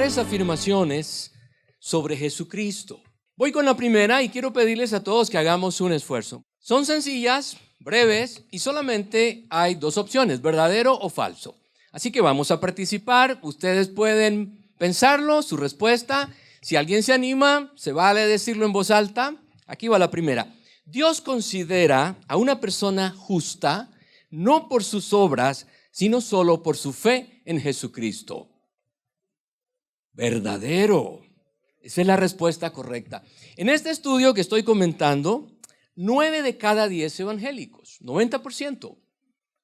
3 afirmaciones sobre Jesucristo. Voy con la primera y quiero pedirles a todos que hagamos un esfuerzo. Son sencillas, breves y solamente hay 2 opciones, verdadero o falso. Así que vamos a participar. Ustedes pueden pensarlo, su respuesta. Si alguien se anima, se vale decirlo en voz alta. Aquí va la primera. Dios considera a una persona justa no por sus obras, sino solo por su fe en Jesucristo. Verdadero. Esa es la respuesta correcta. En este estudio que estoy comentando, 9 de cada 10 evangélicos, 90%,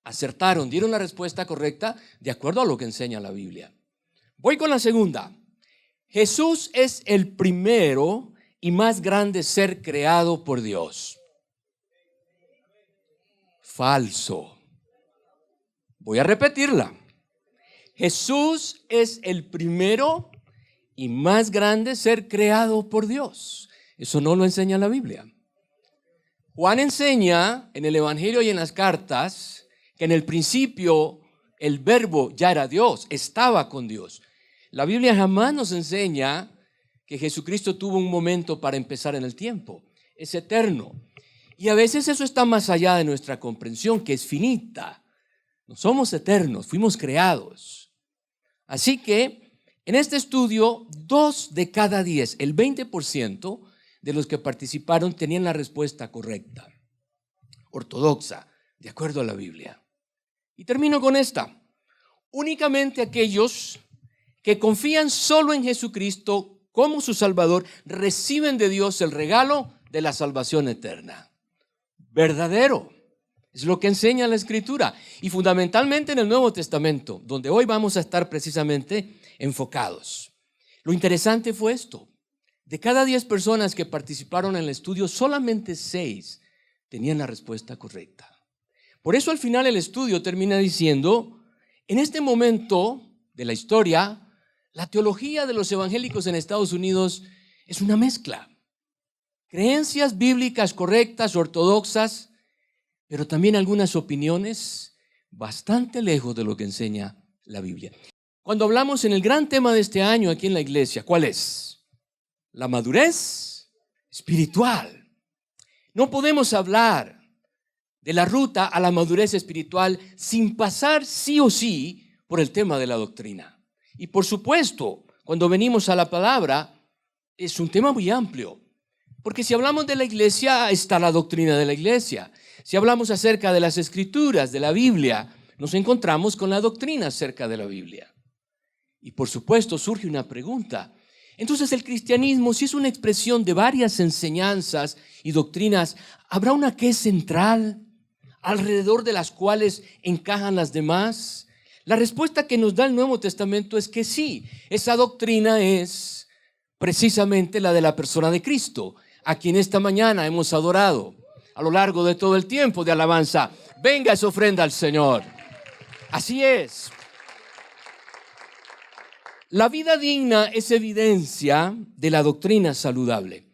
acertaron, dieron la respuesta correcta de acuerdo a lo que enseña la Biblia. Voy con la segunda. Jesús es el primero y más grande ser creado por Dios. Falso. Voy a repetirla. Jesús es el primero y más grande ser creado por Dios. Eso no lo enseña la Biblia. Juan enseña en el Evangelio y en las cartas que en el principio el verbo ya era Dios, estaba con Dios. La Biblia jamás nos enseña que Jesucristo tuvo un momento para empezar en el tiempo. Es eterno. Y a veces eso está más allá de nuestra comprensión, que es finita. No somos eternos, fuimos creados. Así que en este estudio, 2 de cada 10, el 20% de los que participaron tenían la respuesta correcta, ortodoxa, de acuerdo a la Biblia. Y termino con esta. Únicamente aquellos que confían solo en Jesucristo como su Salvador reciben de Dios el regalo de la salvación eterna. Verdadero. Es lo que enseña la Escritura. Y fundamentalmente en el Nuevo Testamento, donde hoy vamos a estar precisamente enfocados. Lo interesante fue esto. De cada 10 personas que participaron en el estudio, solamente 6 tenían la respuesta correcta. Por eso al final el estudio termina diciendo, en este momento de la historia, la teología de los evangélicos en Estados Unidos es una mezcla. Creencias bíblicas correctas, ortodoxas, pero también algunas opiniones bastante lejos de lo que enseña la Biblia. Cuando hablamos en el gran tema de este año aquí en la iglesia, ¿cuál es? La madurez espiritual. No podemos hablar de la ruta a la madurez espiritual sin pasar sí o sí por el tema de la doctrina. Y por supuesto, cuando venimos a la palabra, es un tema muy amplio. Porque si hablamos de la iglesia, está la doctrina de la iglesia. Si hablamos acerca de las escrituras, de la Biblia, nos encontramos con la doctrina acerca de la Biblia. Y por supuesto surge una pregunta. Entonces el cristianismo, si es una expresión de varias enseñanzas y doctrinas, ¿habrá una que es central, alrededor de las cuales encajan las demás? La respuesta que nos da el Nuevo Testamento es que sí, esa doctrina es precisamente la de la persona de Cristo, a quien esta mañana hemos adorado a lo largo de todo el tiempo de alabanza. Venga esa ofrenda al Señor. Así es. La vida digna es evidencia de la doctrina saludable.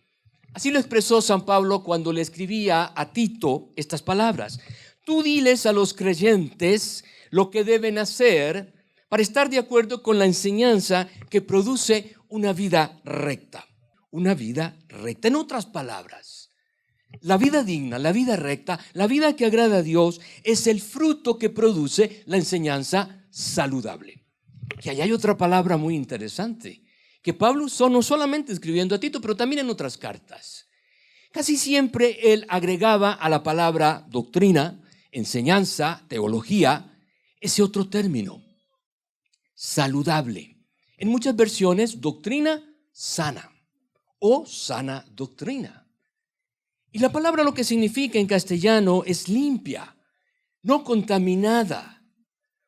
Así lo expresó San Pablo cuando le escribía a Tito estas palabras. Tú diles a los creyentes lo que deben hacer para estar de acuerdo con la enseñanza que produce una vida recta. Una vida recta. En otras palabras, la vida digna, la vida recta, la vida que agrada a Dios es el fruto que produce la enseñanza saludable. Y ahí hay otra palabra muy interesante que Pablo usó no solamente escribiendo a Tito, pero también en otras cartas. Casi siempre él agregaba a la palabra doctrina, enseñanza, teología, ese otro término, saludable. En muchas versiones, doctrina sana o sana doctrina. Y la palabra lo que significa en castellano es limpia, no contaminada.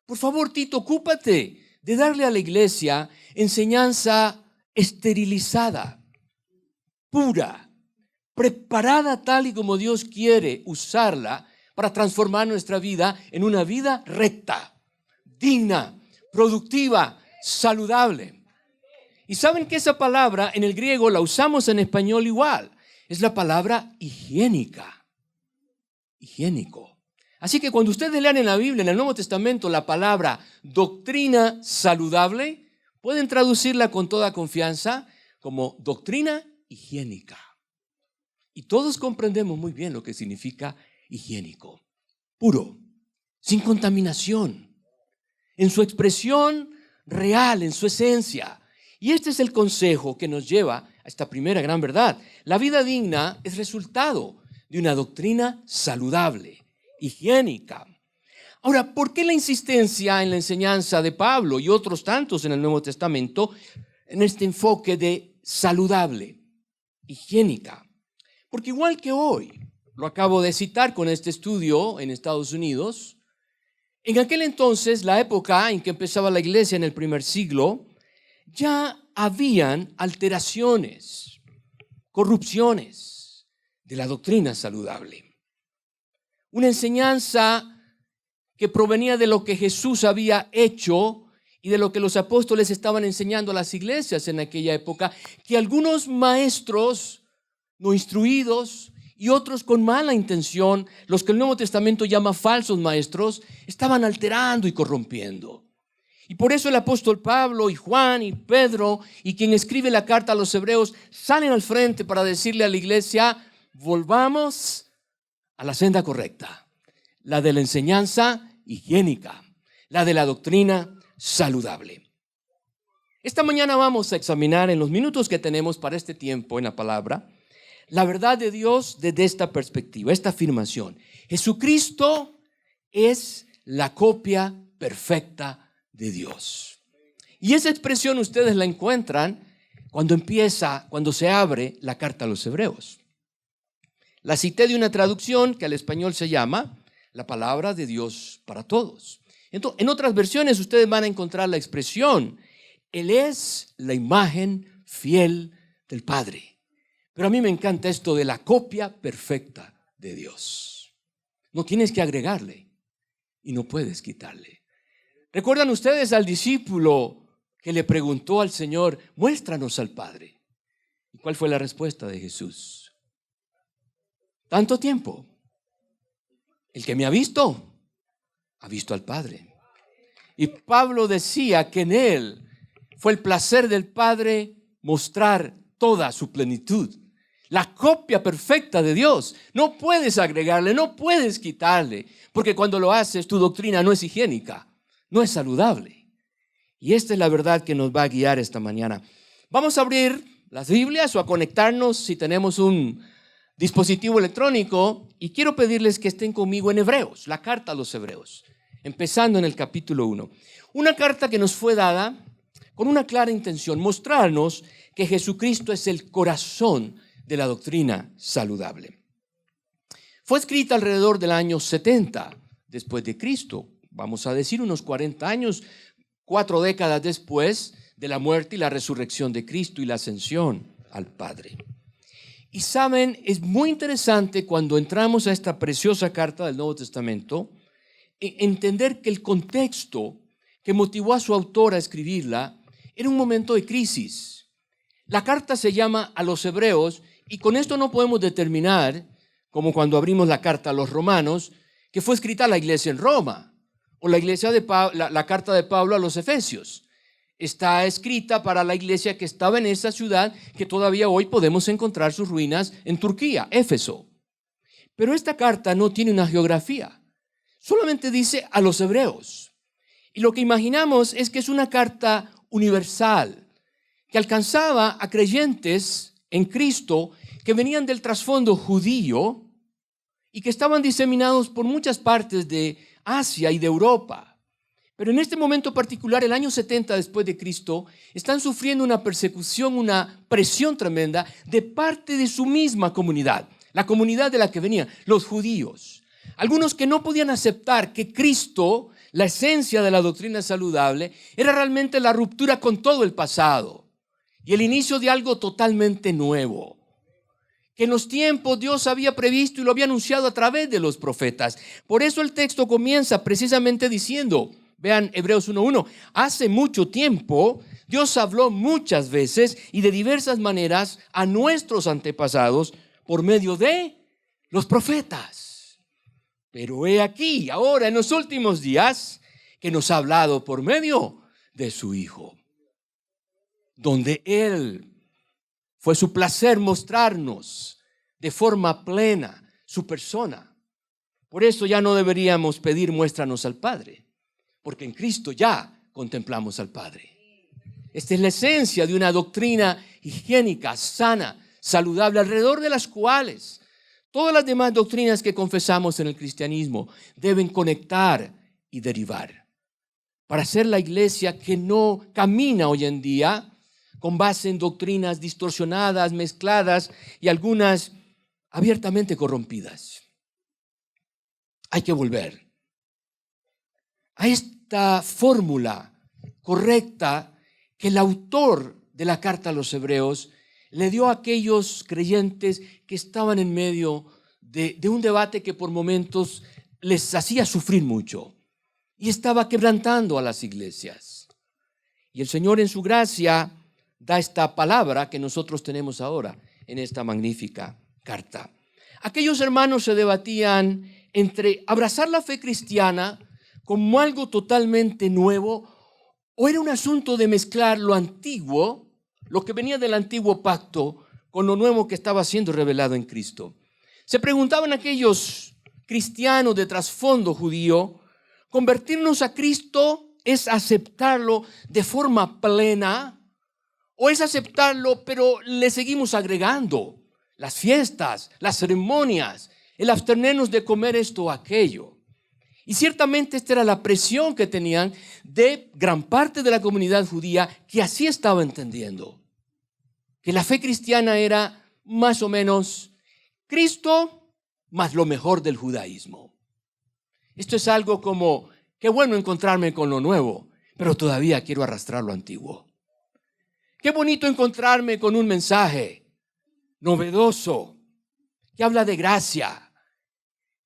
Por favor, Tito, ocúpate de darle a la iglesia enseñanza esterilizada, pura, preparada tal y como Dios quiere usarla para transformar nuestra vida en una vida recta, digna, productiva, saludable. Y saben que esa palabra en el griego la usamos en español igual. Es la palabra higiénica, higiénico. Así que cuando ustedes lean en la Biblia, en el Nuevo Testamento, la palabra doctrina saludable, Pueden traducirla con toda confianza como doctrina higiénica. Y todos comprendemos muy bien lo que significa higiénico. Puro, sin contaminación, en su expresión real, en su esencia. Y este es el consejo que nos lleva a esta primera gran verdad. La vida digna es resultado de una doctrina saludable, higiénica. Ahora, ¿por qué la insistencia en la enseñanza de Pablo y otros tantos en el Nuevo Testamento en este enfoque de saludable, higiénica? Porque igual que hoy, lo acabo de citar con este estudio en Estados Unidos, en aquel entonces, la época en que empezaba la iglesia en el primer siglo, ya habían alteraciones, corrupciones de la doctrina saludable. Una enseñanza que provenía de lo que Jesús había hecho y de lo que los apóstoles estaban enseñando a las iglesias en aquella época, que algunos maestros no instruidos y otros con mala intención, los que el Nuevo Testamento llama falsos maestros, estaban alterando y corrompiendo. Y por eso el apóstol Pablo y Juan y Pedro y quien escribe la carta a los hebreos salen al frente para decirle a la iglesia: volvamos a la senda correcta, la de la enseñanza higiénica, la de la doctrina saludable. Esta mañana vamos a examinar en los minutos que tenemos para este tiempo en la palabra la verdad de Dios desde esta perspectiva, esta afirmación: Jesucristo es la copia perfecta de Dios. Y esa expresión ustedes la encuentran cuando se abre la carta a los hebreos. La cité de una traducción que al español se llama la palabra de Dios para todos. Entonces, en otras versiones ustedes van a encontrar la expresión: Él es la imagen fiel del Padre. Pero a mí me encanta esto de la copia perfecta de Dios. No tienes que agregarle y no puedes quitarle. ¿Recuerdan ustedes al discípulo que le preguntó al Señor: muéstranos al Padre? ¿Y cuál fue la respuesta de Jesús? Tanto tiempo. El que me ha visto al Padre. Y Pablo decía que en él fue el placer del Padre mostrar toda su plenitud. La copia perfecta de Dios. No puedes agregarle, no puedes quitarle, porque cuando lo haces tu doctrina no es higiénica, no es saludable. Y esta es la verdad que nos va a guiar esta mañana. Vamos a abrir las Biblias o a conectarnos si tenemos un dispositivo electrónico, y quiero pedirles que estén conmigo en Hebreos, la carta a los Hebreos, empezando en el capítulo 1. Una carta que nos fue dada con una clara intención: mostrarnos que Jesucristo es el corazón de la doctrina saludable. Fue escrita alrededor del año 70 después de Cristo, vamos a decir unos 40 años, 4 décadas después de la muerte y la resurrección de Cristo y la ascensión al Padre. Y saben, es muy interesante cuando entramos a esta preciosa carta del Nuevo Testamento, entender que el contexto que motivó a su autor a escribirla era un momento de crisis. La carta se llama a los Hebreos, y con esto no podemos determinar, como cuando abrimos la carta a los Romanos, que fue escrita a la iglesia en Roma, o la carta de Pablo a los Efesios. Está escrita para la iglesia que estaba en esa ciudad, que todavía hoy podemos encontrar sus ruinas en Turquía, Éfeso. Pero esta carta no tiene una geografía, solamente dice a los hebreos. Y lo que imaginamos es que es una carta universal, que alcanzaba a creyentes en Cristo que venían del trasfondo judío y que estaban diseminados por muchas partes de Asia y de Europa. Pero en este momento particular, el año 70 después de Cristo, están sufriendo una persecución, una presión tremenda de parte de su misma comunidad, la comunidad de la que venían, los judíos. Algunos que no podían aceptar que Cristo, la esencia de la doctrina saludable, era realmente la ruptura con todo el pasado y el inicio de algo totalmente nuevo, que en los tiempos Dios había previsto y lo había anunciado a través de los profetas. Por eso el texto comienza precisamente diciendo, vean Hebreos 1:1, hace mucho tiempo Dios habló muchas veces y de diversas maneras a nuestros antepasados por medio de los profetas. Pero he aquí, ahora en los últimos días, que nos ha hablado por medio de su Hijo. donde Él fue su placer mostrarnos de forma plena su persona. Por eso ya no deberíamos pedir muéstranos al Padre, porque en Cristo ya contemplamos al Padre. Esta es la esencia de una doctrina higiénica, sana, saludable, alrededor de las cuales todas las demás doctrinas que confesamos en el cristianismo deben conectar y derivar, para ser la iglesia que no camina hoy en día con base en doctrinas distorsionadas, mezcladas y algunas abiertamente corrompidas. Hay que volver a esta fórmula correcta que el autor de la carta a los Hebreos le dio a aquellos creyentes que estaban en medio de un debate que por momentos les hacía sufrir mucho y estaba quebrantando a las iglesias. Y el Señor en su gracia da esta palabra que nosotros tenemos ahora en esta magnífica carta. Aquellos hermanos se debatían entre abrazar la fe cristiana como algo totalmente nuevo o era un asunto de mezclar lo antiguo, lo que venía del antiguo pacto, con lo nuevo que estaba siendo revelado en Cristo. Se preguntaban aquellos cristianos de trasfondo judío, ¿convertirnos a Cristo es aceptarlo de forma plena o es aceptarlo pero le seguimos agregando las fiestas, las ceremonias, el abstenernos de comer esto o aquello? Y ciertamente esta era la presión que tenían de gran parte de la comunidad judía que así estaba entendiendo que la fe cristiana era más o menos Cristo más lo mejor del judaísmo. Esto es algo como, qué bueno encontrarme con lo nuevo, pero todavía quiero arrastrar lo antiguo. Qué bonito encontrarme con un mensaje novedoso que habla de gracia,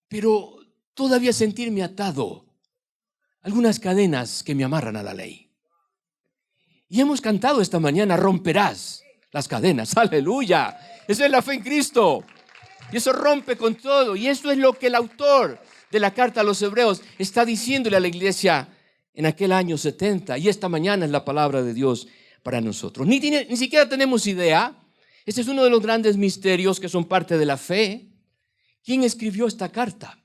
pero todavía sentirme atado a algunas cadenas que me amarran a la ley. Y hemos cantado esta mañana, romperás las cadenas, aleluya. Esa es la fe en Cristo. Y eso rompe con todo. Y eso es lo que el autor de la carta a los Hebreos está diciéndole a la iglesia en aquel año 70. Y esta mañana es la palabra de Dios para nosotros. Ni siquiera tenemos idea. Este es uno de los grandes misterios que son parte de la fe. ¿Quién escribió esta carta?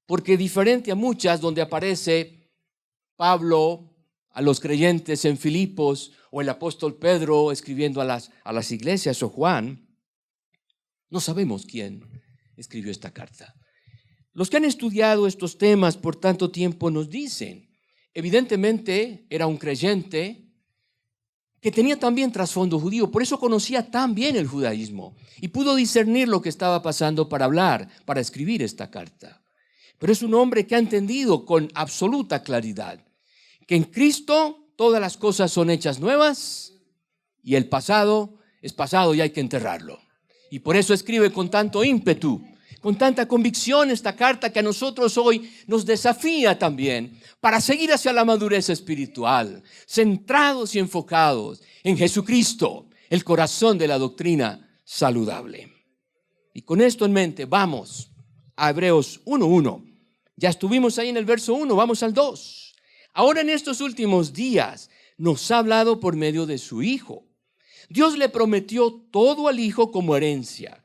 Porque diferente a muchas donde aparece Pablo a los creyentes en Filipos o el apóstol Pedro escribiendo a las iglesias o Juan, no sabemos quién escribió esta carta. Los que han estudiado estos temas por tanto tiempo nos dicen, evidentemente era un creyente que tenía también trasfondo judío, por eso conocía tan bien el judaísmo y pudo discernir lo que estaba pasando para hablar, para escribir esta carta. Pero es un hombre que ha entendido con absoluta claridad que en Cristo todas las cosas son hechas nuevas y el pasado es pasado y hay que enterrarlo. Y por eso escribe con tanto ímpetu, con tanta convicción esta carta que a nosotros hoy nos desafía también para seguir hacia la madurez espiritual, centrados y enfocados en Jesucristo, el corazón de la doctrina saludable. Y con esto en mente vamos a Hebreos 1:1. Ya estuvimos ahí en el verso 1, vamos al 2. Ahora en estos últimos días nos ha hablado por medio de su Hijo. Dios le prometió todo al Hijo como herencia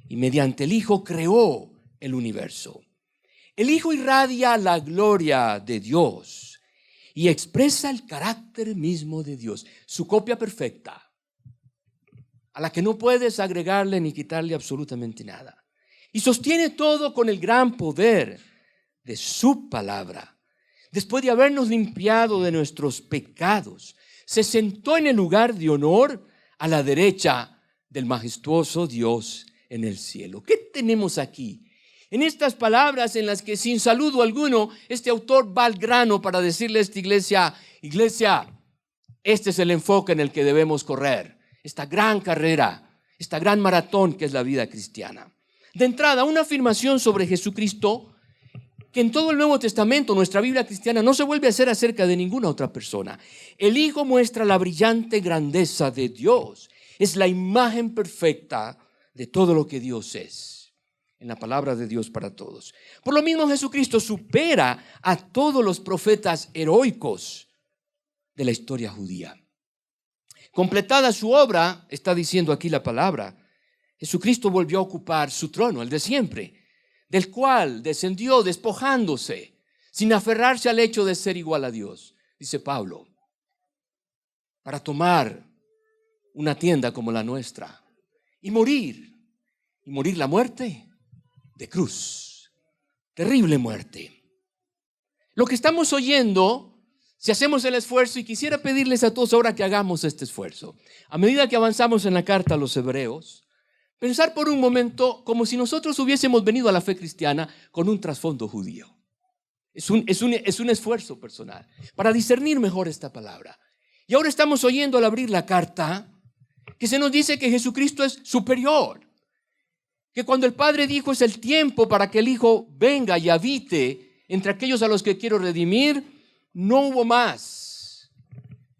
y mediante el Hijo creó el universo. El Hijo irradia la gloria de Dios y expresa el carácter mismo de Dios, su copia perfecta, a la que no puedes agregarle ni quitarle absolutamente nada. Y sostiene todo con el gran poder de su palabra. Después de habernos limpiado de nuestros pecados, se sentó en el lugar de honor a la derecha del majestuoso Dios en el cielo. ¿Qué tenemos aquí? En estas palabras en las que sin saludo alguno, este autor va al grano para decirle a esta iglesia, este es el enfoque en el que debemos correr, esta gran carrera, esta gran maratón que es la vida cristiana. De entrada, una afirmación sobre Jesucristo que en todo el Nuevo Testamento, nuestra Biblia cristiana, no se vuelve a hacer acerca de ninguna otra persona. El Hijo muestra la brillante grandeza de Dios. Es la imagen perfecta de todo lo que Dios es, en la palabra de Dios para todos. Por lo mismo, Jesucristo supera a todos los profetas heroicos de la historia judía. Completada su obra, está diciendo aquí la palabra, Jesucristo volvió a ocupar su trono, el de siempre, del cual descendió despojándose, sin aferrarse al hecho de ser igual a Dios, dice Pablo, para tomar una tienda como la nuestra y morir la muerte de cruz, terrible muerte. Lo que estamos oyendo, si hacemos el esfuerzo, y quisiera pedirles a todos ahora que hagamos este esfuerzo, a medida que avanzamos en la carta a los Hebreos, pensar por un momento como si nosotros hubiésemos venido a la fe cristiana con un trasfondo judío. Es un esfuerzo personal para discernir mejor esta palabra. Y ahora estamos oyendo al abrir la carta que se nos dice que Jesucristo es superior, que cuando el Padre dijo es el tiempo para que el Hijo venga y habite entre aquellos a los que quiero redimir, no hubo más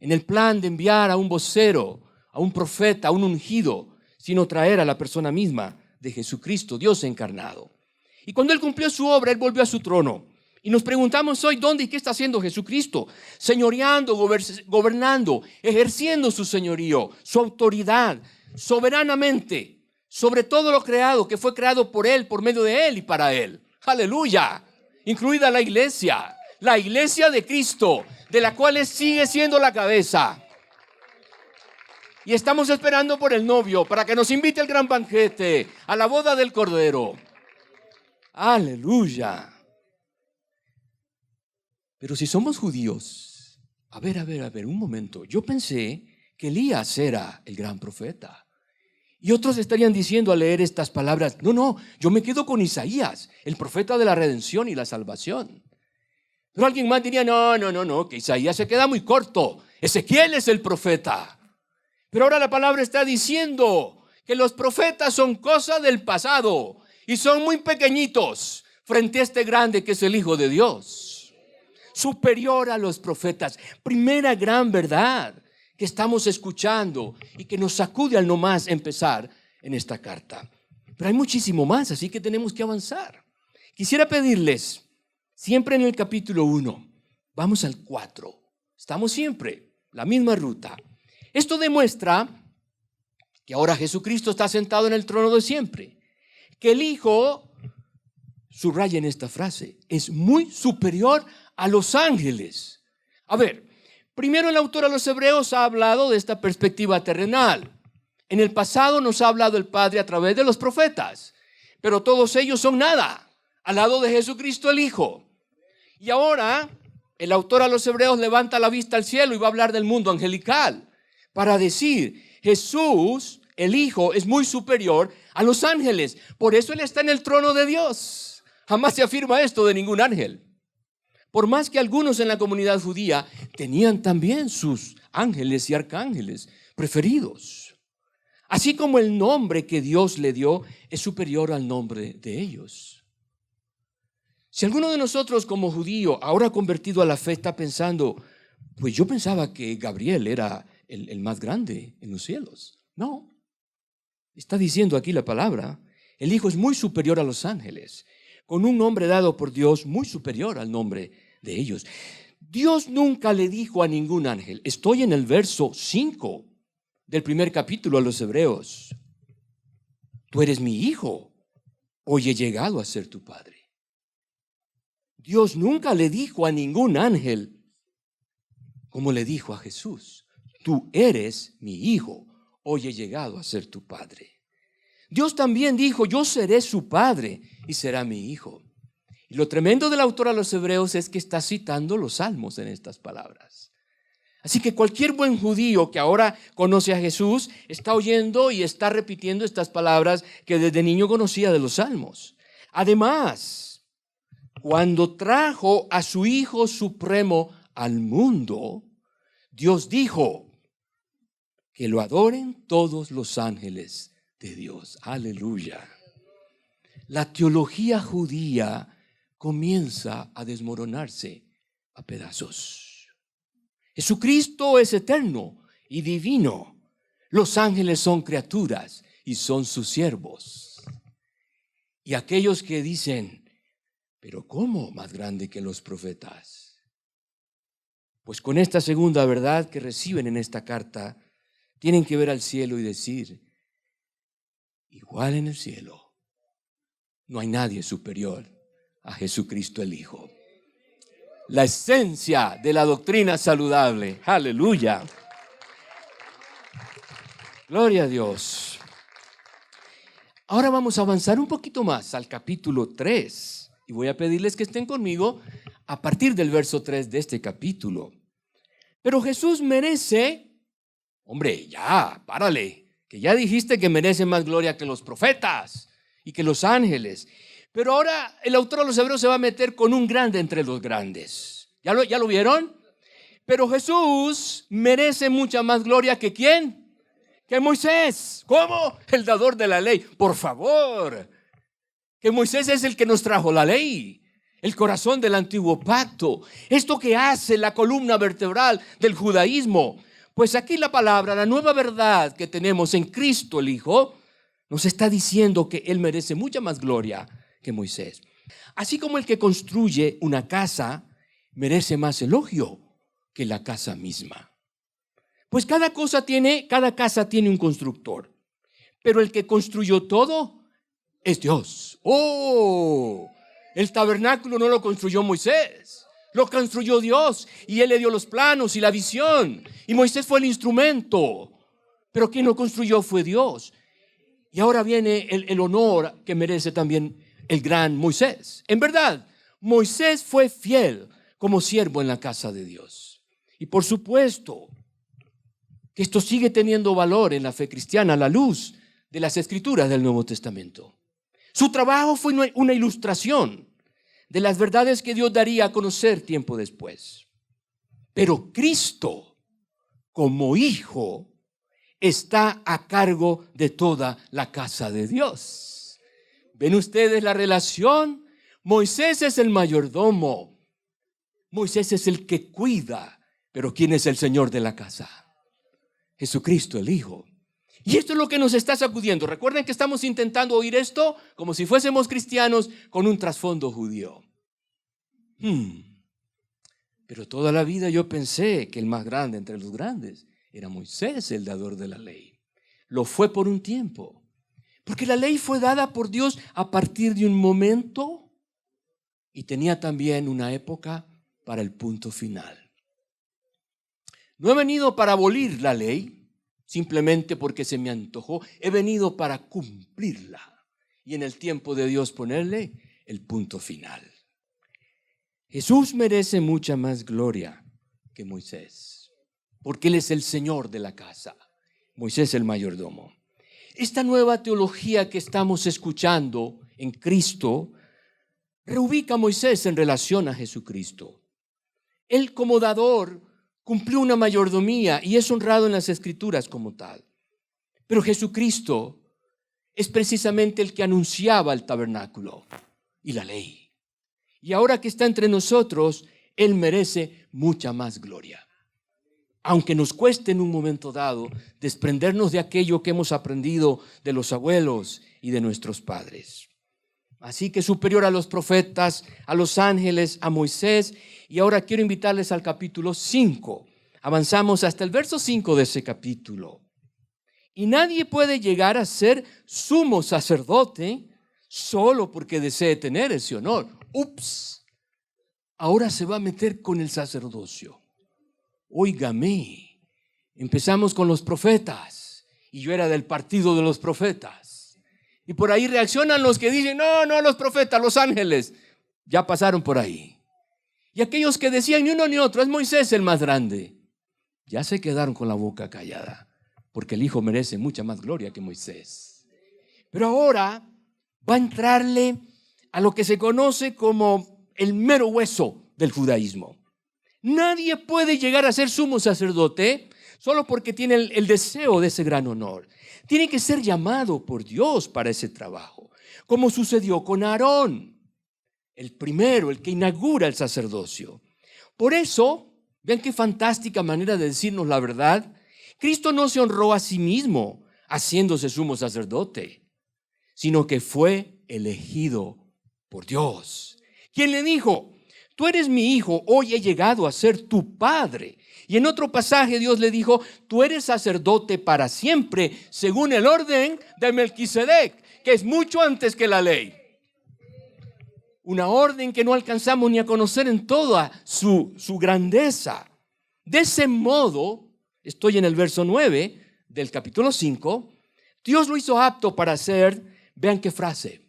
en el plan de enviar a un vocero, a un profeta, a un ungido, sino traer a la persona misma de Jesucristo, Dios encarnado. Y cuando Él cumplió su obra, Él volvió a su trono. Y nos preguntamos hoy, ¿dónde y qué está haciendo Jesucristo? Señoreando, gobernando, ejerciendo su señorío, su autoridad, soberanamente, sobre todo lo creado, que fue creado por Él, por medio de Él y para Él. ¡Aleluya! Incluida la iglesia de Cristo, de la cual Él sigue siendo la cabeza. Y estamos esperando por el novio, para que nos invite al gran banquete, a la boda del Cordero. ¡Aleluya! Pero si somos judíos, a ver, un momento. Yo pensé que Elías era el gran profeta. Y otros estarían diciendo al leer estas palabras, no, yo me quedo con Isaías, el profeta de la redención y la salvación. Pero alguien más diría, no, que Isaías se queda muy corto. Ezequiel es el profeta. Pero ahora la palabra está diciendo que los profetas son cosa del pasado y son muy pequeñitos frente a este grande que es el Hijo de Dios. Superior a los profetas. Primera gran verdad que estamos escuchando y que nos sacude al nomás empezar en esta carta. Pero hay muchísimo más, así que tenemos que avanzar. Quisiera pedirles, siempre en el capítulo 1, vamos al 4. Estamos siempre la misma ruta. Esto demuestra que ahora Jesucristo está sentado en el trono de siempre. Que el Hijo, subrayen esta frase, es muy superior a los ángeles. A ver, primero el autor a los Hebreos ha hablado de esta perspectiva terrenal. En el pasado nos ha hablado el Padre a través de los profetas, pero todos ellos son nada al lado de Jesucristo el Hijo. Y ahora el autor a los Hebreos levanta la vista al cielo y va a hablar del mundo angelical para decir, Jesús, el Hijo, es muy superior a los ángeles. Por eso Él está en el trono de Dios. Jamás se afirma esto de ningún ángel. Por más que algunos en la comunidad judía tenían también sus ángeles y arcángeles preferidos. Así como el nombre que Dios le dio es superior al nombre de ellos. Si alguno de nosotros como judío, ahora convertido a la fe, está pensando, pues yo pensaba que Gabriel era el más grande en los cielos. No. Está diciendo aquí la palabra, el Hijo es muy superior a los ángeles, con un nombre dado por Dios muy superior al nombre de ellos. Dios nunca le dijo a ningún ángel, estoy en el verso 5 del primer capítulo a los Hebreos, tú eres mi hijo, hoy he llegado a ser tu padre. Dios nunca le dijo a ningún ángel, como le dijo a Jesús, tú eres mi hijo, hoy he llegado a ser tu padre. Dios también dijo, yo seré su padre y será mi hijo. Y lo tremendo del autor a los Hebreos es que está citando los salmos en estas palabras. Así que cualquier buen judío que ahora conoce a Jesús está oyendo y está repitiendo estas palabras que desde niño conocía de los salmos. Además, cuando trajo a su Hijo Supremo al mundo, Dios dijo que lo adoren todos los ángeles de Dios. Aleluya. La teología judía comienza a desmoronarse a pedazos. Jesucristo es eterno y divino. Los ángeles son criaturas y son sus siervos. Y aquellos que dicen, pero ¿cómo más grande que los profetas? Pues con esta segunda verdad que reciben en esta carta, tienen que ver al cielo y decir, igual en el cielo, no hay nadie superior a Jesucristo el Hijo. La esencia de la doctrina saludable. Aleluya. Gloria a Dios. Ahora vamos a avanzar un poquito más al capítulo 3. Y voy a pedirles que estén conmigo a partir del verso 3 de este capítulo. Pero Jesús merece, hombre, ya, párale, que ya dijiste que merece más gloria que los profetas y que los ángeles. Pero ahora el autor de los Hebreos se va a meter con un grande entre los grandes. ¿Ya lo vieron? Pero Jesús merece mucha más gloria que ¿quién? Que Moisés. ¿Cómo? El dador de la ley. Por favor. Que Moisés es el que nos trajo la ley. El corazón del antiguo pacto. Esto que hace la columna vertebral del judaísmo. Pues aquí la palabra, la nueva verdad que tenemos en Cristo el Hijo, nos está diciendo que Él merece mucha más gloria que Moisés. Así como el que construye una casa merece más elogio que la casa misma. Pues cada casa tiene un constructor, pero el que construyó todo es Dios. El tabernáculo no lo construyó Moisés, lo construyó Dios, y Él le dio los planos y la visión, y Moisés fue el instrumento, pero quien lo construyó fue Dios. Y ahora viene el honor que merece también el gran Moisés. En verdad, Moisés fue fiel como siervo en la casa de Dios. Y por supuesto que esto sigue teniendo valor en la fe cristiana a la luz de las escrituras del Nuevo Testamento. Su trabajo fue una ilustración de las verdades que Dios daría a conocer tiempo después. Pero Cristo, como Hijo, está a cargo de toda la casa de Dios. ¿Ven ustedes la relación? Moisés es el mayordomo. Moisés es el que cuida. Pero ¿quién es el Señor de la casa? Jesucristo el Hijo. Y esto es lo que nos está sacudiendo. Recuerden que estamos intentando oír esto como si fuésemos cristianos con un trasfondo judío. Pero toda la vida yo pensé que el más grande entre los grandes era Moisés, el dador de la ley. Lo fue por un tiempo. Porque la ley fue dada por Dios a partir de un momento y tenía también una época para el punto final. No he venido para abolir la ley simplemente porque se me antojó. He venido para cumplirla y en el tiempo de Dios ponerle el punto final. Jesús merece mucha más gloria que Moisés, porque Él es el Señor de la casa, Moisés el mayordomo. Esta nueva teología que estamos escuchando en Cristo reubica a Moisés en relación a Jesucristo. Él como dador cumplió una mayordomía y es honrado en las Escrituras como tal. Pero Jesucristo es precisamente el que anunciaba el tabernáculo y la ley. Y ahora que está entre nosotros, Él merece mucha más gloria. Aunque nos cueste en un momento dado desprendernos de aquello que hemos aprendido de los abuelos y de nuestros padres. Así que superior a los profetas, a los ángeles, a Moisés. Y ahora quiero invitarles al capítulo 5. Avanzamos hasta el verso 5 de ese capítulo. Y nadie puede llegar a ser sumo sacerdote solo porque desee tener ese honor. Ahora se va a meter con el sacerdocio. Óigame, empezamos con los profetas y yo era del partido de los profetas. Y por ahí reaccionan los que dicen, no los profetas, los ángeles. Ya pasaron por ahí. Y aquellos que decían ni uno ni otro, es Moisés el más grande. Ya se quedaron con la boca callada, porque el Hijo merece mucha más gloria que Moisés. Pero ahora va a entrarle a lo que se conoce como el mero hueso del judaísmo. Nadie puede llegar a ser sumo sacerdote solo porque tiene el deseo de ese gran honor. Tiene que ser llamado por Dios para ese trabajo, como sucedió con Aarón, el primero, el que inaugura el sacerdocio. Por eso, vean qué fantástica manera de decirnos la verdad. Cristo no se honró a sí mismo haciéndose sumo sacerdote, sino que fue elegido por Dios. ¿Quién le dijo? Tú eres mi hijo, hoy he llegado a ser tu padre. Y en otro pasaje Dios le dijo, tú eres sacerdote para siempre, según el orden de Melquisedec, que es mucho antes que la ley. Una orden que no alcanzamos ni a conocer en toda su grandeza. De ese modo, estoy en el verso 9 del capítulo 5, Dios lo hizo apto para hacer, vean qué frase,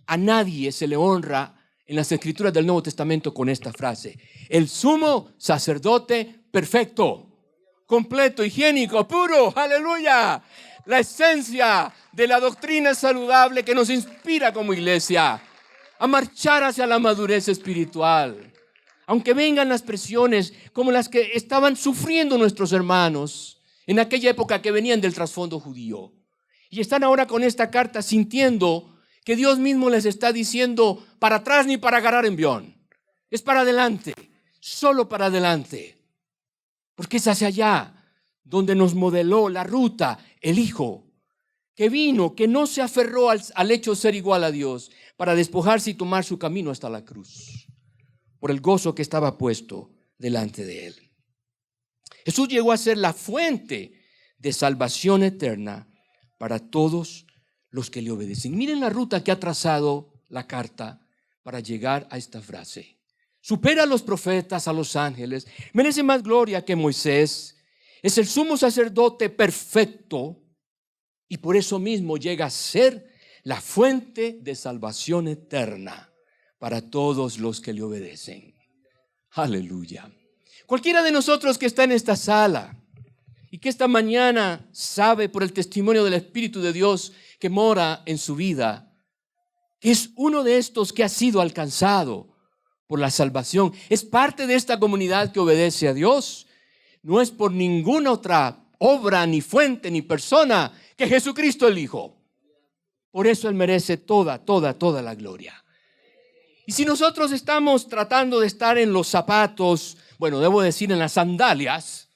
a nadie se le honra en las escrituras del Nuevo Testamento con esta frase: el sumo sacerdote perfecto, completo, higiénico, puro, aleluya. La esencia de la doctrina saludable que nos inspira como iglesia a marchar hacia la madurez espiritual. Aunque vengan las presiones como las que estaban sufriendo nuestros hermanos en aquella época que venían del trasfondo judío. Y están ahora con esta carta sintiendo que Dios mismo les está diciendo para atrás ni para agarrar envión. Es para adelante, solo para adelante. Porque es hacia allá donde nos modeló la ruta el Hijo, que vino, que no se aferró al hecho de ser igual a Dios para despojarse y tomar su camino hasta la cruz, por el gozo que estaba puesto delante de él. Jesús llegó a ser la fuente de salvación eterna para todos los que le obedecen. Miren la ruta que ha trazado la carta para llegar a esta frase. Supera a los profetas, a los ángeles, merece más gloria que Moisés, es el sumo sacerdote perfecto y por eso mismo llega a ser la fuente de salvación eterna para todos los que le obedecen. Aleluya. Cualquiera de nosotros que está en esta sala y que esta mañana sabe por el testimonio del Espíritu de Dios que mora en su vida, que es uno de estos que ha sido alcanzado por la salvación, es parte de esta comunidad que obedece a Dios, no es por ninguna otra obra, ni fuente, ni persona que Jesucristo el Hijo. Por eso Él merece toda la gloria. Y si nosotros estamos tratando de estar en los zapatos, bueno, debo decir en las sandalias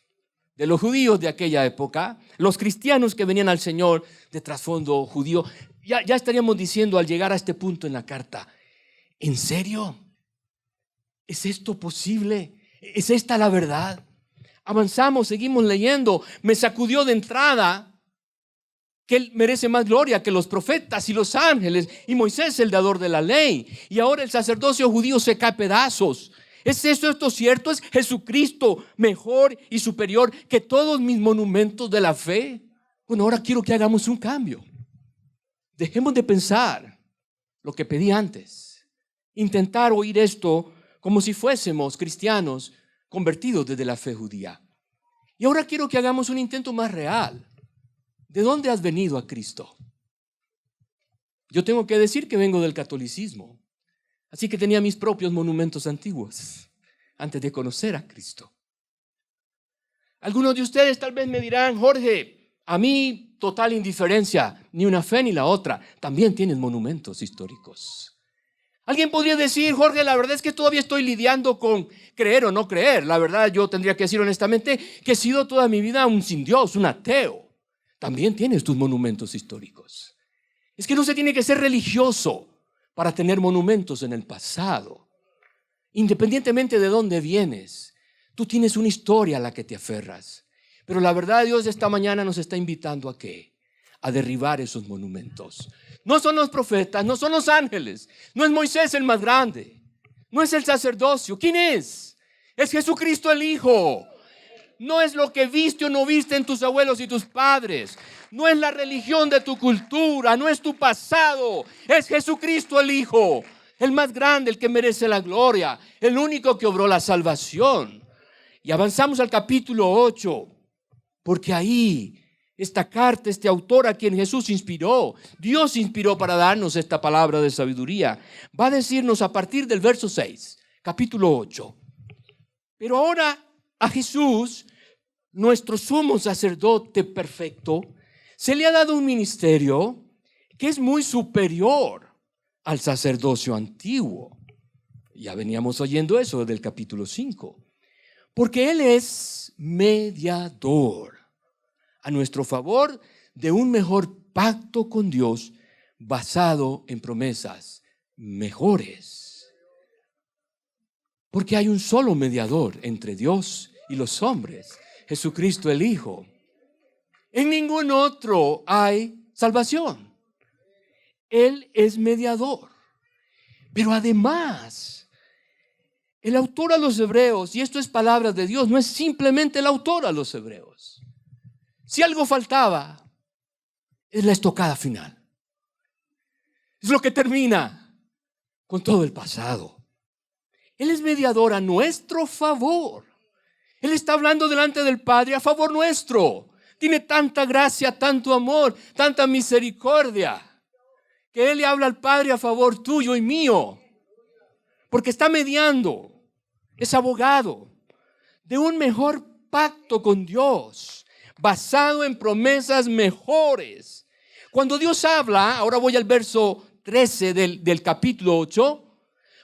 de los judíos de aquella época, los cristianos que venían al Señor de trasfondo judío, ya estaríamos diciendo al llegar a este punto en la carta, ¿en serio? ¿Es esto posible? ¿Es esta la verdad? Avanzamos, seguimos leyendo. Me sacudió de entrada que Él merece más gloria que los profetas y los ángeles y Moisés el dador de la ley. Y ahora el sacerdocio judío se cae a pedazos. ¿Es esto cierto? ¿Es Jesucristo mejor y superior que todos mis monumentos de la fe? Bueno, ahora quiero que hagamos un cambio. Dejemos de pensar lo que pedí antes. Intentar oír esto como si fuésemos cristianos convertidos desde la fe judía. Y ahora quiero que hagamos un intento más real. ¿De dónde has venido a Cristo? Yo tengo que decir que vengo del catolicismo. Así que tenía mis propios monumentos antiguos antes de conocer a Cristo. Algunos de ustedes tal vez me dirán, Jorge, a mí total indiferencia, ni una fe ni la otra. También tienes monumentos históricos. Alguien podría decir, Jorge, la verdad es que todavía estoy lidiando con creer o no creer. La verdad, yo tendría que decir honestamente que he sido toda mi vida un sin Dios, un ateo. También tienes tus monumentos históricos. Es que no se tiene que ser religioso para tener monumentos en el pasado. Independientemente de dónde vienes, tú tienes una historia a la que te aferras. Pero la verdad, Dios esta mañana nos está invitando ¿a qué? A derribar esos monumentos. No son los profetas, no son los ángeles, no es Moisés el más grande, no es el sacerdocio. ¿Quién es? Es Jesucristo el Hijo. No es lo que viste o no viste en tus abuelos y tus padres. No es la religión de tu cultura, no es tu pasado. Es Jesucristo el Hijo, el más grande, el que merece la gloria, el único que obró la salvación. Y avanzamos al capítulo 8, porque ahí esta carta, este autor a quien Jesús inspiró, Dios inspiró para darnos esta palabra de sabiduría, va a decirnos a partir del verso 6, capítulo 8. Pero ahora a Jesús, nuestro sumo sacerdote perfecto, se le ha dado un ministerio que es muy superior al sacerdocio antiguo. Ya veníamos oyendo eso desde el capítulo 5. Porque Él es mediador a nuestro favor de un mejor pacto con Dios basado en promesas mejores. Porque hay un solo mediador entre Dios y los hombres, Jesucristo el Hijo. En ningún otro hay salvación. Él es mediador. Pero además, el autor a los hebreos, y esto es palabra de Dios, no es simplemente el autor a los hebreos. Si algo faltaba, es la estocada final. Es lo que termina con todo el pasado. Él es mediador a nuestro favor. Él está hablando delante del Padre a favor nuestro. Tiene tanta gracia, tanto amor, tanta misericordia, que Él le habla al Padre a favor tuyo y mío. Porque está mediando, es abogado de un mejor pacto con Dios, basado en promesas mejores. Cuando Dios habla, ahora voy al verso 13 del capítulo 8,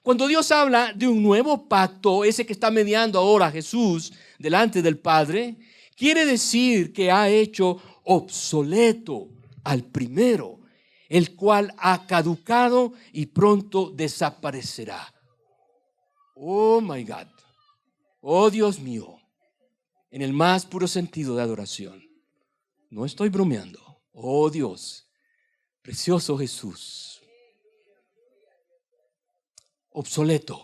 cuando Dios habla de un nuevo pacto, ese que está mediando ahora Jesús delante del Padre, quiere decir que ha hecho obsoleto al primero, el cual ha caducado y pronto desaparecerá. Oh my God, oh Dios mío, en el más puro sentido de adoración. No estoy bromeando. Oh Dios, precioso Jesús. Obsoleto,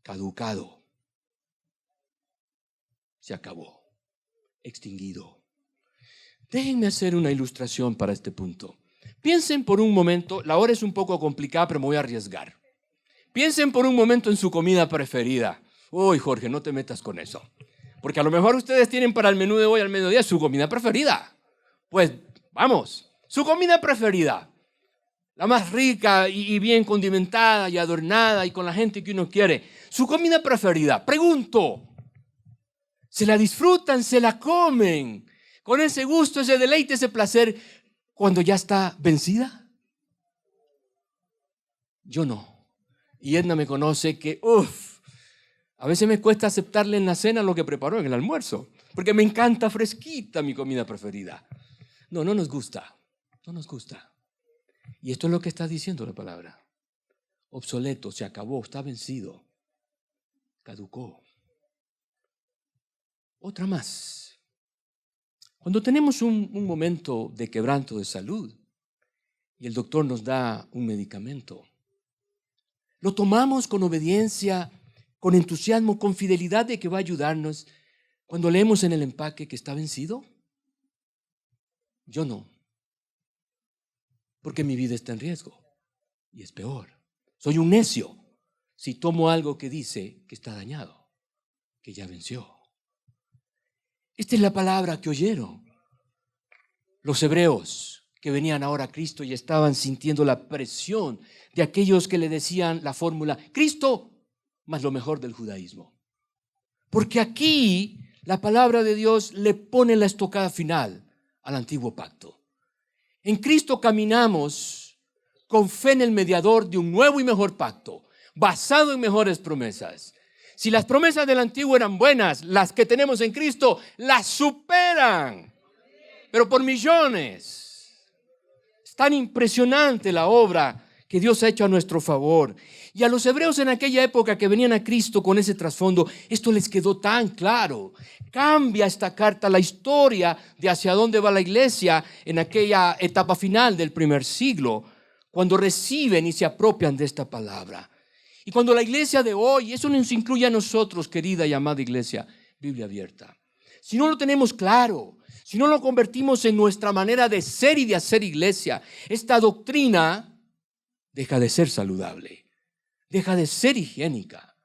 caducado, se acabó, extinguido. Déjenme hacer una ilustración para este punto. Piensen por un momento, la hora es un poco complicada, pero me voy a arriesgar. Piensen por un momento en su comida preferida. Uy, Jorge, no te metas con eso. Porque a lo mejor ustedes tienen para el menú de hoy al mediodía su comida preferida. Pues vamos, su comida preferida. La más rica y bien condimentada y adornada y con la gente que uno quiere. Su comida preferida. Pregunto, ¿se la disfrutan, se la comen con ese gusto, ese deleite, ese placer cuando ya está vencida? Yo no. Y Edna me conoce que, a veces me cuesta aceptarle en la cena lo que preparó en el almuerzo. Porque me encanta fresquita mi comida preferida. No nos gusta. No nos gusta. Y esto es lo que está diciendo la palabra. Obsoleto, se acabó, está vencido, caducó. Otra más. Cuando tenemos un momento de quebranto de salud y el doctor nos da un medicamento, lo tomamos con obediencia, con entusiasmo, con fidelidad de que va a ayudarnos cuando leemos en el empaque que está vencido. Yo no. Porque mi vida está en riesgo y es peor. Soy un necio si tomo algo que dice que está dañado, que ya venció. Esta es la palabra que oyeron los hebreos que venían ahora a Cristo y estaban sintiendo la presión de aquellos que le decían la fórmula, Cristo más lo mejor del judaísmo. Porque aquí la palabra de Dios le pone la estocada final al antiguo pacto. En Cristo caminamos con fe en el mediador de un nuevo y mejor pacto, basado en mejores promesas. Si las promesas del antiguo eran buenas, las que tenemos en Cristo las superan, pero por millones. Es tan impresionante la obra que Dios ha hecho a nuestro favor. Y a los hebreos en aquella época que venían a Cristo con ese trasfondo, esto les quedó tan claro. Cambia esta carta la historia de hacia dónde va la iglesia en aquella etapa final del primer siglo, cuando reciben y se apropian de esta palabra. Y cuando la iglesia de hoy, eso nos incluye a nosotros, querida y amada iglesia, Biblia abierta. Si no lo tenemos claro, si no lo convertimos en nuestra manera de ser y de hacer iglesia, esta doctrina deja de ser saludable. Deja de ser higiénica.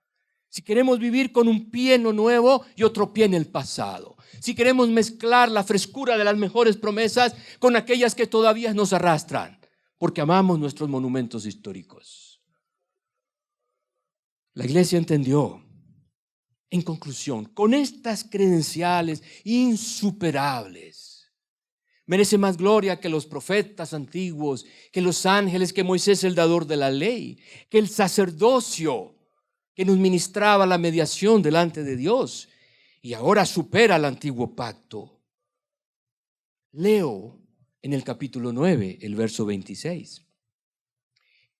Si queremos vivir con un pie en lo nuevo y otro pie en el pasado. Si queremos mezclar la frescura de las mejores promesas con aquellas que todavía nos arrastran, porque amamos nuestros monumentos históricos. La iglesia entendió, en conclusión, con estas credenciales insuperables, merece más gloria que los profetas antiguos, que los ángeles, que Moisés el dador de la ley, que el sacerdocio que nos ministraba la mediación delante de Dios y ahora supera el antiguo pacto. Leo en el capítulo 9, el verso 26.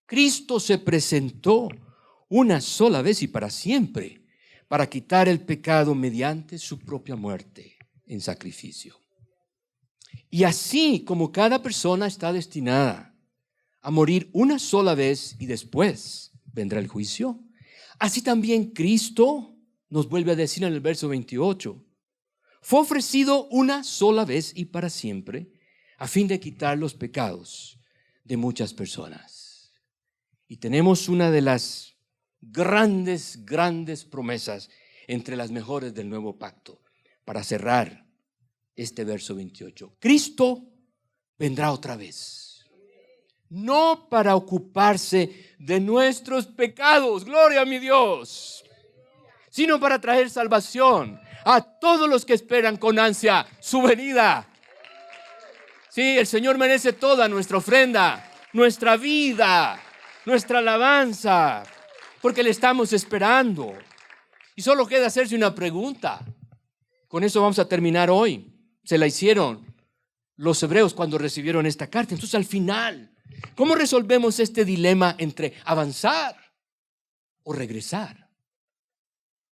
Cristo se presentó una sola vez y para siempre para quitar el pecado mediante su propia muerte en sacrificio. Y así como cada persona está destinada a morir una sola vez y después vendrá el juicio, así también Cristo, nos vuelve a decir en el verso 28, fue ofrecido una sola vez y para siempre a fin de quitar los pecados de muchas personas. Y tenemos una de las grandes promesas entre las mejores del nuevo pacto para cerrar este verso 28. Cristo vendrá otra vez, no para ocuparse de nuestros pecados, gloria a mi Dios, sino para traer salvación a todos los que esperan con ansia su venida. Sí, el Señor merece toda nuestra ofrenda, nuestra vida, nuestra alabanza, porque le estamos esperando. Y solo queda hacerse una pregunta. Con eso vamos a terminar hoy. Se la hicieron los hebreos cuando recibieron esta carta. Entonces, al final, ¿cómo resolvemos este dilema entre avanzar o regresar?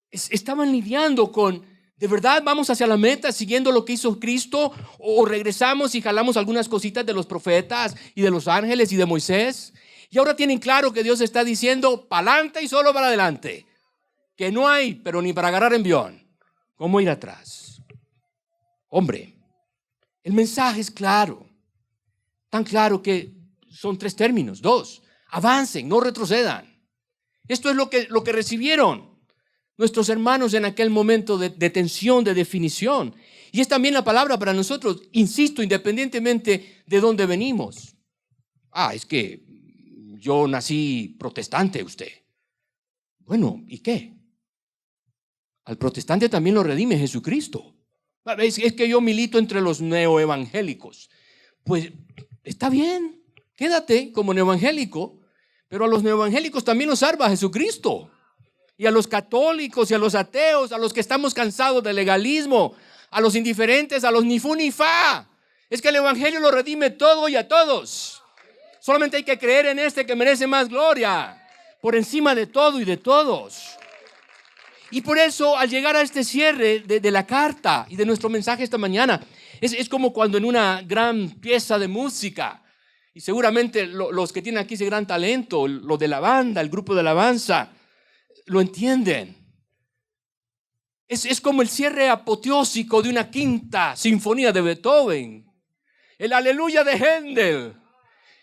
Estaban lidiando con, ¿de verdad vamos hacia la meta siguiendo lo que hizo Cristo? ¿O regresamos y jalamos algunas cositas de los profetas y de los ángeles y de Moisés? Y ahora tienen claro que Dios está diciendo, pa'lante y solo para adelante. Que no hay, pero ni para agarrar envión. ¿Cómo ir atrás? Hombre, el mensaje es claro. Tan claro que son 3 términos. 2, avancen, no retrocedan. Esto es lo que recibieron nuestros hermanos en aquel momento de tensión, de definición. Y es también la palabra para nosotros, insisto, independientemente de dónde venimos. Es que yo nací protestante, usted. Bueno, ¿y qué? Al protestante también lo redime Jesucristo. Es que yo milito entre los neoevangélicos. Pues está bien, quédate como neoevangélico, pero a los neoevangélicos también los salva Jesucristo. Y a los católicos y a los ateos, a los que estamos cansados del legalismo, a los indiferentes, a los ni fu ni fa. Es que el evangelio lo redime todo y a todos. Solamente hay que creer en este que merece más gloria, por encima de todo y de todos. Y por eso, al llegar a este cierre de la carta y de nuestro mensaje esta mañana, es como cuando en una gran pieza de música, y seguramente los que tienen aquí ese gran talento, lo de la banda, el grupo de alabanza, lo entienden. Es como el cierre apoteósico de una quinta sinfonía de Beethoven, el aleluya de Händel,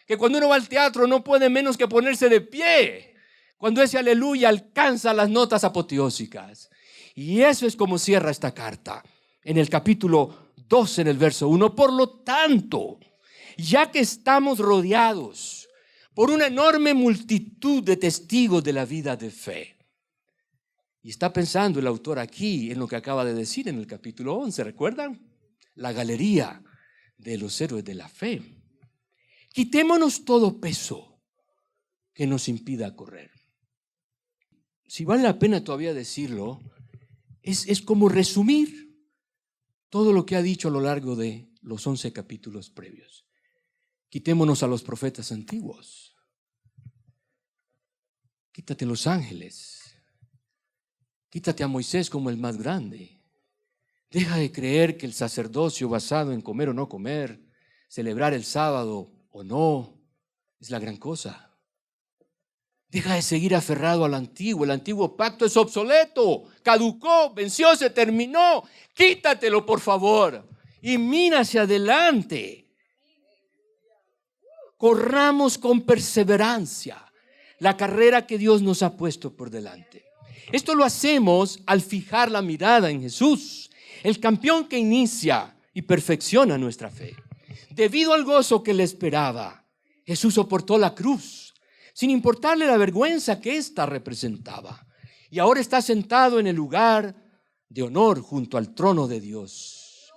que cuando uno va al teatro no puede menos que ponerse de pie cuando ese aleluya alcanza las notas apoteósicas. Y eso es como cierra esta carta en el capítulo 12, en el verso 1. Por lo tanto, ya que estamos rodeados por una enorme multitud de testigos de la vida de fe. Y está pensando el autor aquí en lo que acaba de decir en el capítulo 11, ¿recuerdan? La galería de los héroes de la fe. Quitémonos todo peso que nos impida correr. Si vale la pena todavía decirlo, es como resumir todo lo que ha dicho a lo largo de los 11 capítulos previos. Quitémonos a los profetas antiguos. Quítate los ángeles. Quítate a Moisés como el más grande. Deja de creer que el sacerdocio basado en comer o no comer, celebrar el sábado o no, es la gran cosa. Deja de seguir aferrado al antiguo. El antiguo pacto es obsoleto, caducó, venció, se terminó. Quítatelo, por favor, y mira hacia adelante. Corramos con perseverancia la carrera que Dios nos ha puesto por delante. Esto lo hacemos al fijar la mirada en Jesús, el campeón que inicia y perfecciona nuestra fe. Debido al gozo que le esperaba, Jesús soportó la cruz, sin importarle la vergüenza que ésta representaba. Y ahora está sentado en el lugar de honor junto al trono de Dios.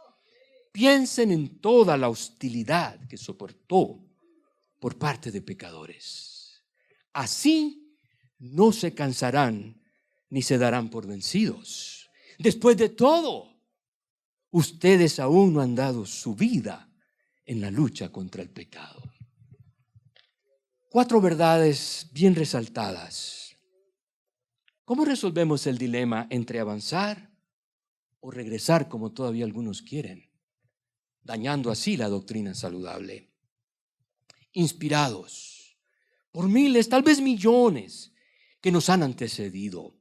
Piensen en toda la hostilidad que soportó por parte de pecadores. Así no se cansarán ni se darán por vencidos. Después de todo, ustedes aún no han dado su vida en la lucha contra el pecado. 4 verdades bien resaltadas ¿Cómo resolvemos el dilema entre avanzar o regresar como todavía algunos quieren, dañando así la doctrina saludable? Inspirados por miles, tal vez millones, que nos han antecedido.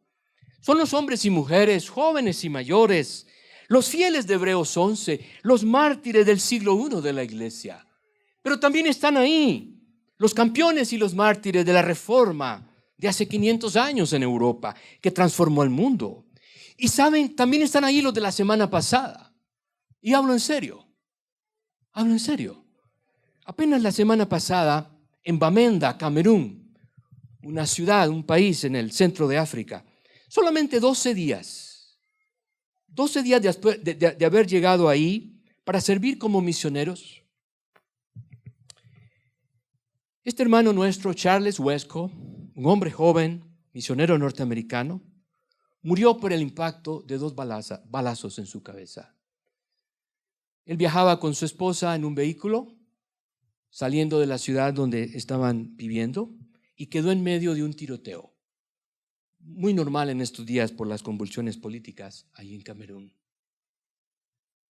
Son los hombres y mujeres, jóvenes y mayores, los fieles de Hebreos 11, los mártires del siglo I de la iglesia. Pero también están ahí los campeones y los mártires de la Reforma de hace 500 años en Europa, que transformó el mundo. Y saben, también están ahí los de la semana pasada. Y hablo en serio. Apenas la semana pasada, en Bamenda, Camerún, una ciudad, un país en el centro de África, solamente 12 días después de haber llegado ahí para servir como misioneros, este hermano nuestro, Charles Wesco, un hombre joven, misionero norteamericano, murió por el impacto de 2 balazos en su cabeza. Él viajaba con su esposa en un vehículo, saliendo de la ciudad donde estaban viviendo, y quedó en medio de un tiroteo. Muy normal en estos días por las convulsiones políticas ahí en Camerún.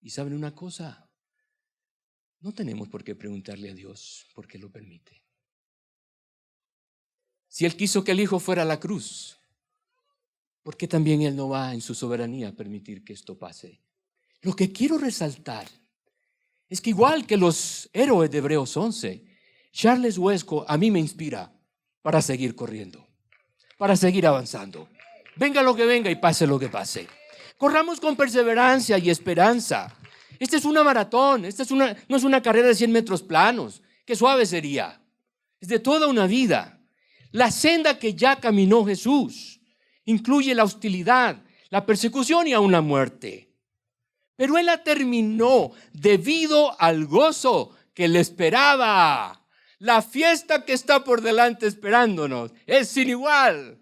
Y ¿saben una cosa? No tenemos por qué preguntarle a Dios por qué lo permite. Si Él quiso que el Hijo fuera a la cruz, ¿por qué también Él no va en su soberanía a permitir que esto pase? Lo que quiero resaltar es que igual que los héroes de Hebreos 11, Charles Wesco a mí me inspira para seguir corriendo, para seguir avanzando. Venga lo que venga y pase lo que pase. Corramos con perseverancia y esperanza. Esta es una maratón, no es una carrera de 100 metros planos. Qué suave sería. Es de toda una vida. La senda que ya caminó Jesús incluye la hostilidad, la persecución y aún la muerte. Pero Él la terminó debido al gozo que le esperaba. La fiesta que está por delante esperándonos es sin igual.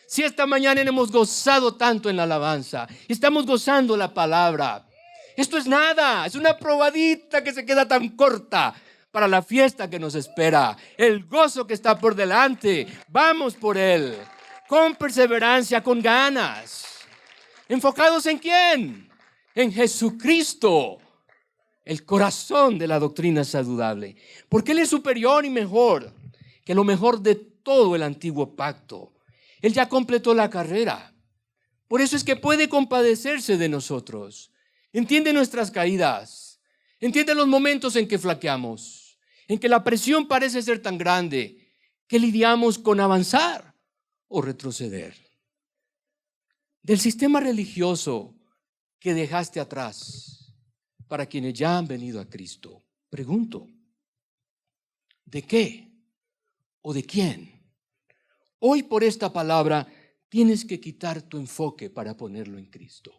Si esta mañana hemos gozado tanto en la alabanza, estamos gozando la palabra, esto es nada, es una probadita que se queda tan corta para la fiesta que nos espera, el gozo que está por delante. Vamos por Él, con perseverancia, con ganas. ¿Enfocados en quién? En Jesucristo, el corazón de la doctrina saludable, porque Él es superior y mejor que lo mejor de todo el antiguo pacto. Él ya completó la carrera. Por eso es que puede compadecerse de nosotros. Entiende nuestras caídas. Entiende los momentos en que flaqueamos, en que la presión parece ser tan grande que lidiamos con avanzar o retroceder. Del sistema religioso que dejaste atrás, para quienes ya han venido a Cristo, pregunto, ¿de qué o de quién? Hoy por esta palabra tienes que quitar tu enfoque para ponerlo en Cristo.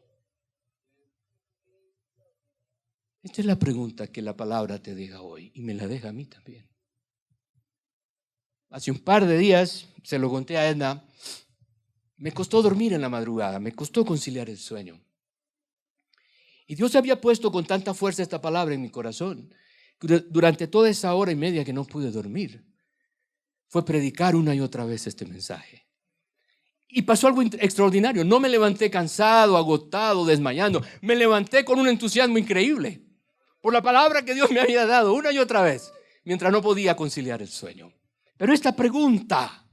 Esta es la pregunta que la palabra te deja hoy y me la deja a mí también. Hace un par de días, se lo conté a Edna, me costó dormir en la madrugada, me costó conciliar el sueño. Y Dios había puesto con tanta fuerza esta palabra en mi corazón. Durante toda esa hora y media que no pude dormir, fue predicar una y otra vez este mensaje. Y pasó algo extraordinario. No me levanté cansado, agotado, desmayando. Me levanté con un entusiasmo increíble por la palabra que Dios me había dado una y otra vez, mientras no podía conciliar el sueño. Pero esta pregunta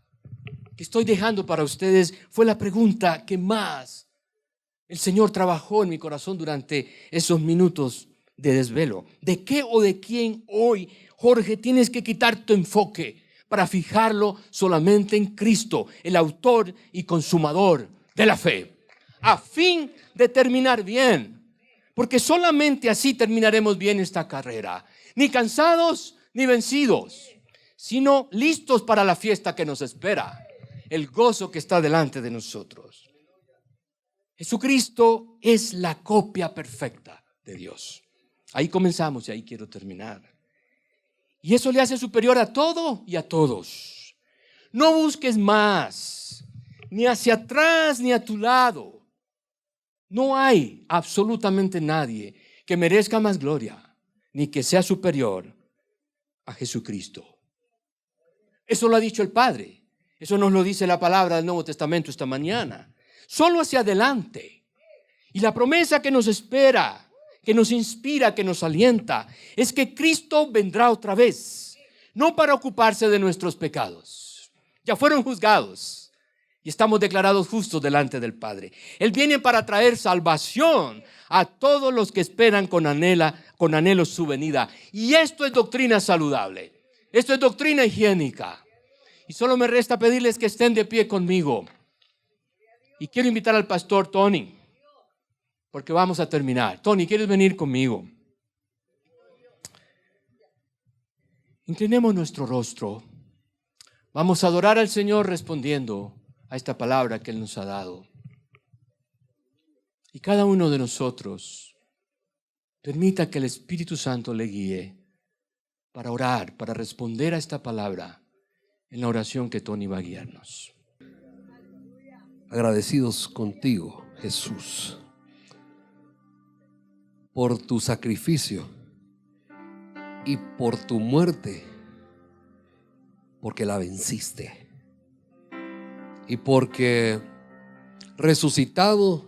que estoy dejando para ustedes fue la pregunta que más el Señor trabajó en mi corazón durante esos minutos de desvelo. ¿De qué o de quién hoy, Jorge, tienes que quitar tu enfoque para fijarlo solamente en Cristo, el autor y consumador de la fe, a fin de terminar bien? Porque solamente así terminaremos bien esta carrera, ni cansados ni vencidos, sino listos para la fiesta que nos espera, el gozo que está delante de nosotros. Jesucristo es la copia perfecta de Dios. Ahí comenzamos y ahí quiero terminar. Y eso le hace superior a todo y a todos. No busques más, ni hacia atrás ni a tu lado. No hay absolutamente nadie que merezca más gloria, ni que sea superior a Jesucristo. Eso lo ha dicho el Padre. Eso nos lo dice la palabra del Nuevo Testamento esta mañana. Solo hacia adelante. Y la promesa que nos espera, que nos inspira, que nos alienta, es que Cristo vendrá otra vez. No para ocuparse de nuestros pecados. Ya fueron juzgados y estamos declarados justos delante del Padre. Él viene para traer salvación a todos los que esperan con anhelo su venida. Y esto es doctrina saludable. Esto es doctrina higiénica. Y solo me resta pedirles que estén de pie conmigo. Y quiero invitar al pastor Tony, porque vamos a terminar. Tony, ¿quieres venir conmigo? Inclinemos nuestro rostro. Vamos a adorar al Señor respondiendo a esta palabra que Él nos ha dado. Y cada uno de nosotros permita que el Espíritu Santo le guíe para orar, para responder a esta palabra en la oración que Tony va a guiarnos. Agradecidos contigo, Jesús, por tu sacrificio y por tu muerte, porque la venciste y porque resucitado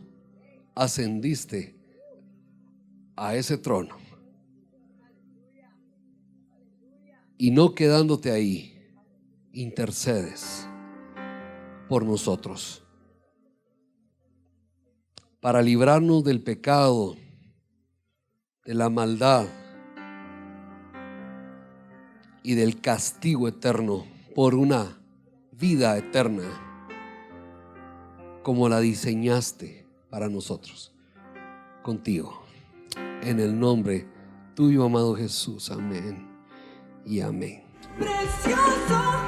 ascendiste a ese trono y no quedándote ahí, intercedes por nosotros para librarnos del pecado, de la maldad y del castigo eterno por una vida eterna como la diseñaste para nosotros, contigo. En el nombre tuyo, amado Jesús. Amén y amén. Precioso.